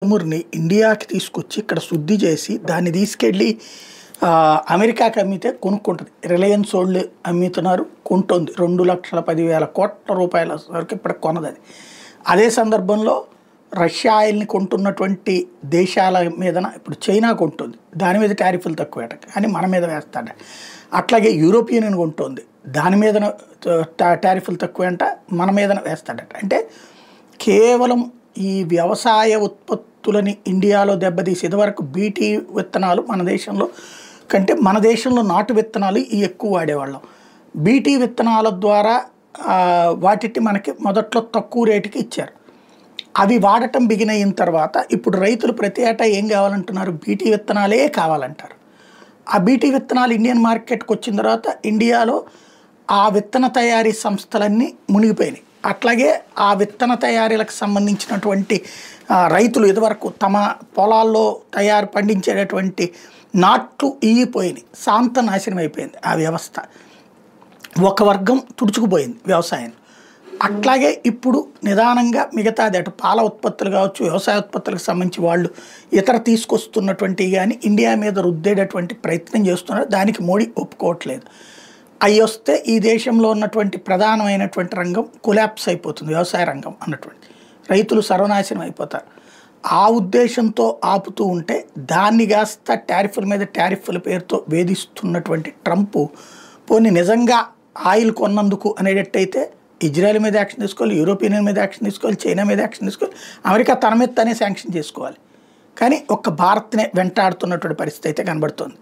చమురుని ఇండియాకి తీసుకొచ్చి ఇక్కడ శుద్ధి చేసి దాన్ని తీసుకెళ్ళి అమెరికాకి అమ్మితే కొనుక్కుంటుంది. రిలయన్స్ వాళ్ళు అమ్ముతున్నారు, కొంటుంది. 2,10,000 కోట్ల రూపాయల వరకు ఇప్పటికి కొన్నది అది. అదే సందర్భంలో రష్యా ఆయిల్ని కొంటున్నటువంటి దేశాల మీదన ఇప్పుడు చైనా కొంటుంది, దాని మీద టారిఫ్లు తక్కువేట కానీ మన మీద వేస్తాడ. అట్లాగే యూరోపియన్ యూనియన్ కొంటుంది, దాని మీద టారిఫ్లు తక్కువేంట మన మీద వేస్తాడట. అంటే కేవలం ఈ వ్యవసాయ ఉత్పత్తులని ఇండియాలో దెబ్బతీసి ఇదివరకు బీటీ విత్తనాలు మన దేశంలో కంటే మన దేశంలో నాటు విత్తనాలు ఎక్కువ వాడేవాళ్ళం. బీటీ విత్తనాల ద్వారా వాటిని మనకి మొదట్లో తక్కువ రేటుకి ఇచ్చారు. అవి వాడటం బిగిన్ అయిన తర్వాత ఇప్పుడు రైతులు ప్రతి ఏటా ఏం కావాలంటున్నారు? బీటీ విత్తనాలే కావాలంటారు. ఆ బీటీ విత్తనాలు ఇండియన్ మార్కెట్కి వచ్చిన తర్వాత ఇండియాలో ఆ విత్తన తయారీ సంస్థలన్నీ మునిగిపోయినాయి. అట్లాగే ఆ విత్తన తయారీలకు సంబంధించినటువంటి రైతులు ఇదివరకు తమ పొలాల్లో పండించేటటువంటి నాట్లు ఇగిపోయినాయి, శాంత నాశనం అయిపోయింది ఆ వ్యవస్థ. ఒక వర్గం తుడుచుకుపోయింది వ్యవసాయం. అట్లాగే ఇప్పుడు నిదానంగా మిగతాది అటు పాల ఉత్పత్తులు కావచ్చు, వ్యవసాయ ఉత్పత్తులకు సంబంధించి వాళ్ళు ఇతర తీసుకొస్తున్నటువంటివి కానీ ఇండియా మీద రుద్దేటటువంటి ప్రయత్నం చేస్తున్నారు. దానికి మోడీ ఒప్పుకోవట్లేదు. అవి వస్తే ఈ దేశంలో ఉన్నటువంటి ప్రధానమైనటువంటి రంగం కొలాప్స్ అయిపోతుంది, వ్యవసాయ రంగం అన్నటువంటి. రైతులు సర్వనాశనం అయిపోతారు. ఆ ఉద్దేశంతో ఆపుతూ ఉంటే దాన్ని కాస్త టారిఫ్ల మీద టారిఫ్ల పేరుతో వేధిస్తున్నటువంటి ట్రంప్ పోనీ నిజంగా ఆయిల్ కొన్నందుకు అనేటట్టయితే ఇజ్రాయెల్ మీద యాక్షన్ తీసుకోవాలి, యూరోపియన్ యూనియన్ మీద యాక్షన్ తీసుకోవాలి, చైనా మీద యాక్షన్ తీసుకోవాలి, అమెరికా తన మీద తనే శాంక్షన్ చేసుకోవాలి. కానీ ఒక్క భారత్నే వెంటాడుతున్నటువంటి పరిస్థితి అయితే కనబడుతోంది.